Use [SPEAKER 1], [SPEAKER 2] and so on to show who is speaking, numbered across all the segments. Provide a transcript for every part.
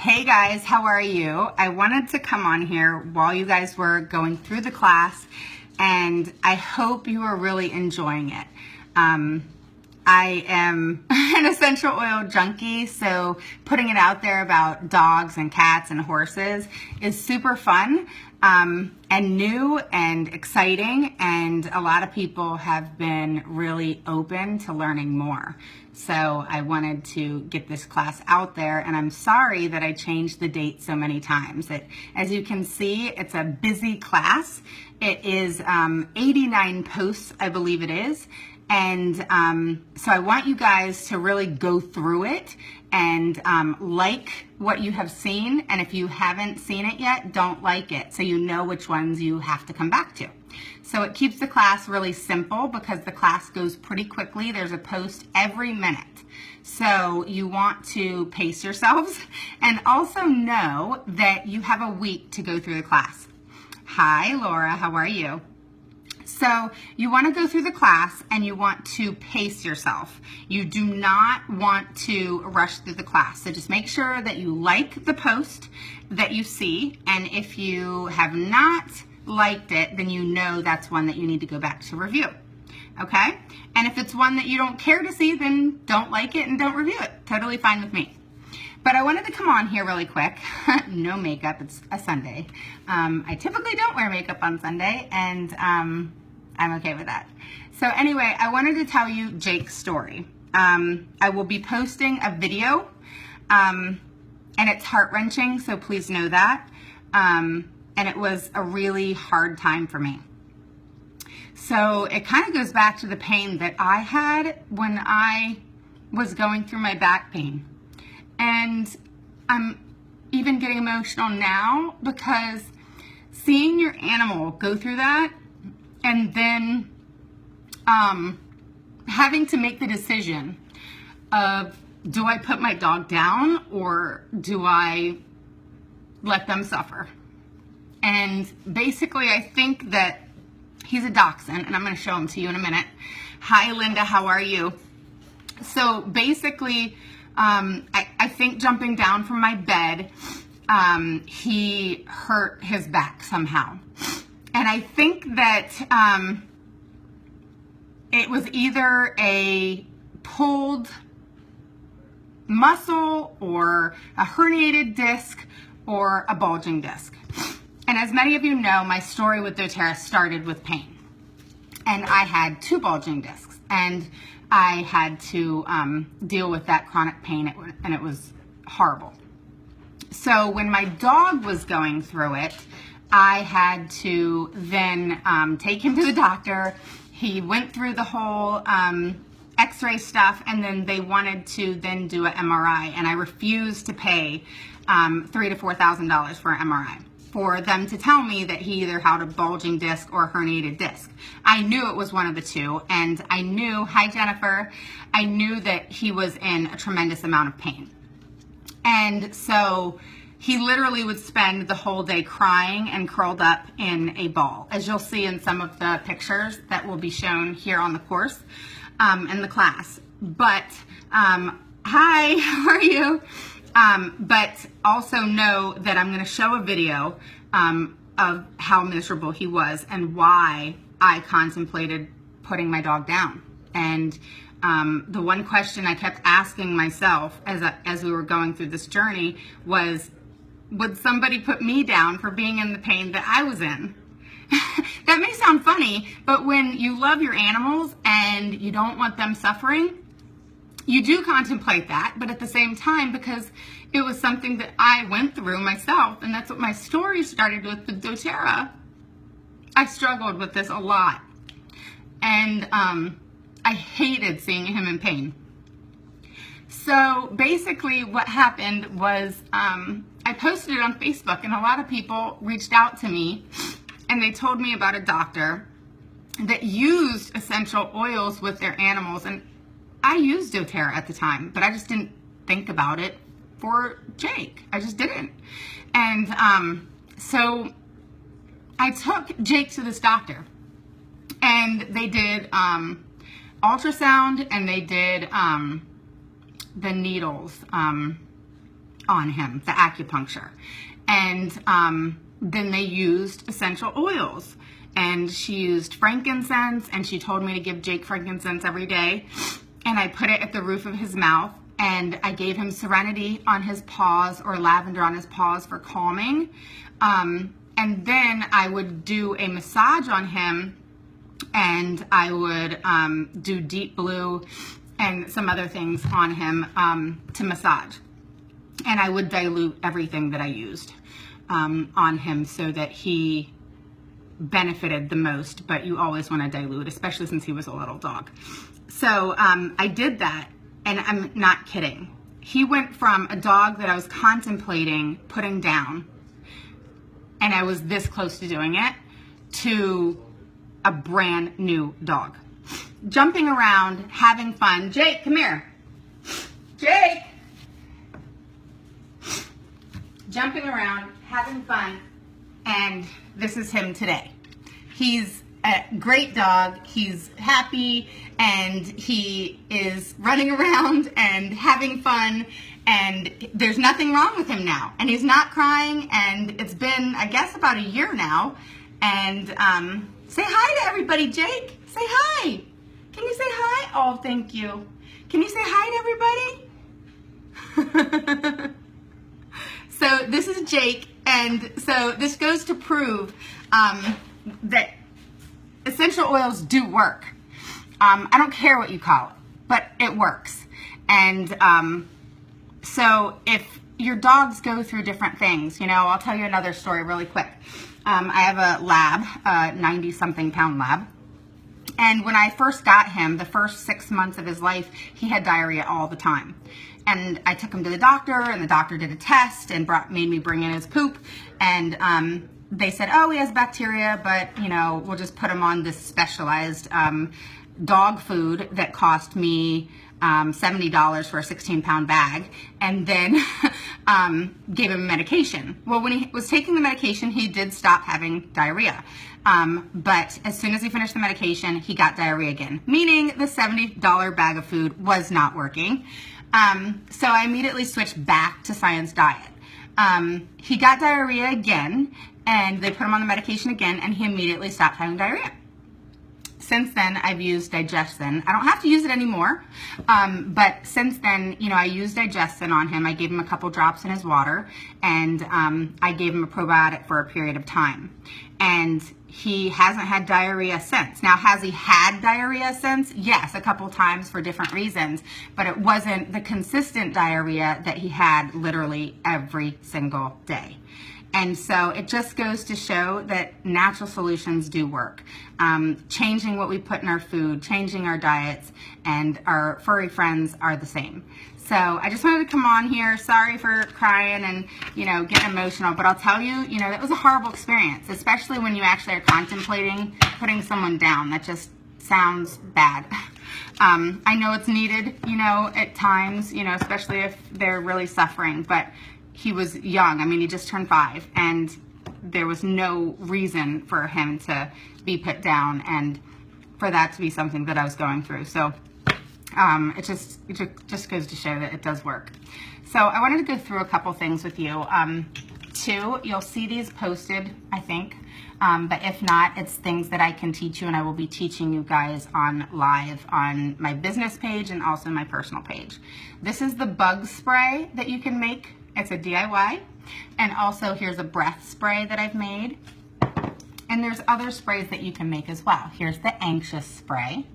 [SPEAKER 1] Hey guys, how are you? I wanted to come on here while you guys were going through the class, and I hope you are really enjoying it. I am an essential oil junkie, so putting it out there about dogs and cats and horses is super fun and new and exciting, and a lot of people have been really open to learning more. So I wanted to get this class out there, and I'm sorry that I changed the date so many times. As you can see, it's a busy class. It is 89 posts, I believe it is. And so I want you guys to really go through it and like what you have seen. And if you haven't seen it yet, don't like it, so you know which ones you have to come back to. So it keeps the class really simple because the class goes pretty quickly. There's a post every minute. So you want to pace yourselves and also know that you have a week to go through the class. Hi, Laura, how are you? So you want to go through the class and you want to pace yourself. You do not want to rush through the class. So just make sure that you like the post that you see. And if you have not liked it, then you know that's one that you need to go back to review. Okay? And if it's one that you don't care to see, then don't like it and don't review it. Totally fine with me. But I wanted to come on here really quick. No makeup, it's a Sunday. I typically don't wear makeup on Sunday, and I'm okay with that. So anyway, I wanted to tell you Jake's story. I will be posting a video, and it's heart-wrenching, so please know that. And it was a really hard time for me. So it kind of goes back to the pain that I had when I was going through my back pain. And I'm even getting emotional now because seeing your animal go through that and then having to make the decision of, do I put my dog down or do I let them suffer? And basically I think that he's a Dachshund, and I'm going to show him to you in a minute. Hi Linda, how are you? So basically I think jumping down from my bed, he hurt his back somehow. And I think that it was either a pulled muscle or a herniated disc or a bulging disc. And as many of you know, my story with doTERRA started with pain. And I had 2 bulging discs, and I had to deal with that chronic pain, and it was horrible. So when my dog was going through it, I had to then take him to the doctor. He went through the whole x-ray stuff, and then they wanted to then do an MRI, and I refused to pay $3,000 to $4,000 for an MRI, for them to tell me that he either had a bulging disc or a herniated disc. I knew it was one of the two, and I knew, hi Jennifer, I knew that he was in a tremendous amount of pain. And so he literally would spend the whole day crying and curled up in a ball, as you'll see in some of the pictures that will be shown here on the course in the class. But hi, how are you? But also know that I'm going to show a video of how miserable he was and why I contemplated putting my dog down. And the one question I kept asking myself as we were going through this journey was, would somebody put me down for being in the pain that I was in? That may sound funny, but when you love your animals and you don't want them suffering, you do contemplate that. But at the same time, because it was something that I went through myself, and that's what my story started with doTERRA, I struggled with this a lot. And I hated seeing him in pain. So basically what happened was I posted it on Facebook, and a lot of people reached out to me, and they told me about a doctor that used essential oils with their animals. And I used doTERRA at the time, but I just didn't think about it for Jake. I just didn't. And so I took Jake to this doctor, and they did ultrasound, and they did the needles on on him, the acupuncture. And then they used essential oils. And she used frankincense, and she told me to give Jake frankincense every day. And I put it at the roof of his mouth, and I gave him serenity on his paws, or lavender on his paws for calming. And then I would do a massage on him, and I would do deep blue and some other things on him to massage. And I would dilute everything that I used on him so that he benefited the most, but you always want to dilute, especially since he was a little dog. So I did that, and I'm not kidding. He went from a dog that I was contemplating putting down, and I was this close to doing it, to a brand new dog. Jumping around, having fun. Jake, come here. Jake! Jumping around, having fun, and this is him today. He's a great dog. He's happy, and he is running around and having fun, and there's nothing wrong with him now. And he's not crying, and it's been, I guess, about a year now. And say hi to everybody, Jake. Say hi. Can you say hi? Oh, thank you. Can you say hi to everybody? So this is Jake, and so this goes to prove that essential oils do work. I don't care what you call it, but it works. And so if your dogs go through different things, you know, I'll tell you another story really quick. I have a lab, a 90-something pound lab. And when I first got him, the first 6 months of his life, he had diarrhea all the time. And I took him to the doctor, and the doctor did a test and made me bring in his poop. And they said, oh, he has bacteria, but, you know, we'll just put him on this specialized dog food that cost me $70 for a 16-pound bag, and then gave him medication. Well, when he was taking the medication, he did stop having diarrhea. But as soon as he finished the medication, he got diarrhea again, meaning the $70 bag of food was not working. So I immediately switched back to Science Diet. He got diarrhea again, and they put him on the medication again, and he immediately stopped having diarrhea. Since then, I've used Digestin. I don't have to use it anymore, but since then, you know, I used Digestin on him. I gave him a couple drops in his water, and I gave him a probiotic for a period of time. And he hasn't had diarrhea since. Now, has he had diarrhea since? Yes, a couple times for different reasons, but it wasn't the consistent diarrhea that he had literally every single day. And so it just goes to show that natural solutions do work. Changing what we put in our food, changing our diets, and our furry friends are the same. So I just wanted to come on here. Sorry for crying and, you know, getting emotional, but I'll tell you, you know, that was a horrible experience, especially when you actually are contemplating putting someone down. That just sounds bad. I know it's needed, you know, at times, you know, especially if they're really suffering, but he was young. I mean, he just turned 5, and there was no reason for him to be put down and for that to be something that I was going through. So it just goes to show that it does work. So I wanted to go through a couple things with you. 2, you'll see these posted, I think. But if not, it's things that I can teach you, and I will be teaching you guys on live on my business page and also my personal page. This is the bug spray that you can make. It's a DIY. And also here's a breath spray that I've made. And there's other sprays that you can make as well. Here's the anxious spray.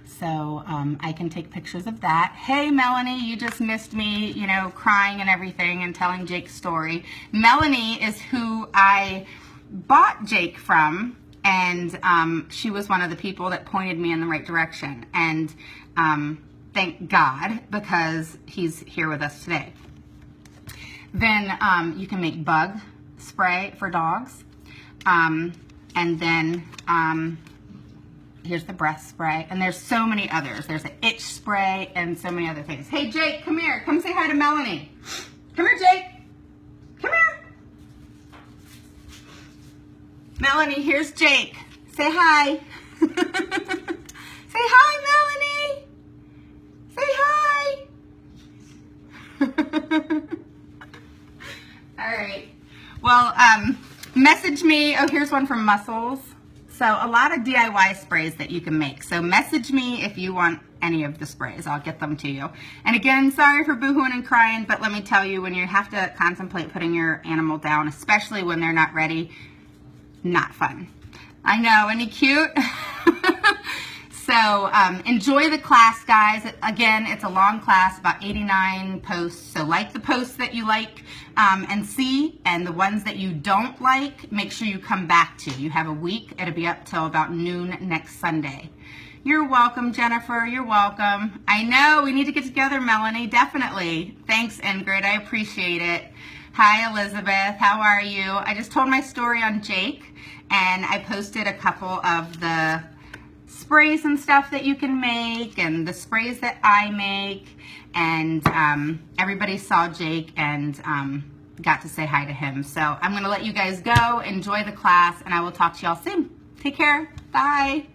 [SPEAKER 1] So I can take pictures of that. Hey, Melanie, you just missed me, you know, crying and everything and telling Jake's story. Melanie is who I bought Jake from, and she was one of the people that pointed me in the right direction. And thank God, because he's here with us today. Then you can make bug spray for dogs. And then here's the breath spray. And there's so many others. There's an itch spray and so many other things. Hey, Jake, come here. Come say hi to Melanie. Come here, Jake. Come here. Melanie, here's Jake. Say hi. Say hi, Melanie. Say hi. right. Well, message me. Oh, here's one from Muscles. So a lot of DIY sprays that you can make. So message me if you want any of the sprays. I'll get them to you. And again, sorry for boohooing and crying, but let me tell you, when you have to contemplate putting your animal down, especially when they're not ready, not fun. I know, isn't he cute? So enjoy the class, guys. Again, it's a long class, about 89 posts. So like the posts that you like and see, and the ones that you don't like, make sure you come back to. You have a week. It'll be up till about noon next Sunday. You're welcome, Jennifer. You're welcome. I know, we need to get together, Melanie. Definitely. Thanks, Ingrid. I appreciate it. Hi, Elizabeth. How are you? I just told my story on Jake, and I posted a couple of the sprays and stuff that you can make, and the sprays that I make, and everybody saw Jake and got to say hi to him. So I'm going to let you guys go. Enjoy the class, and I will talk to y'all soon. Take care. Bye.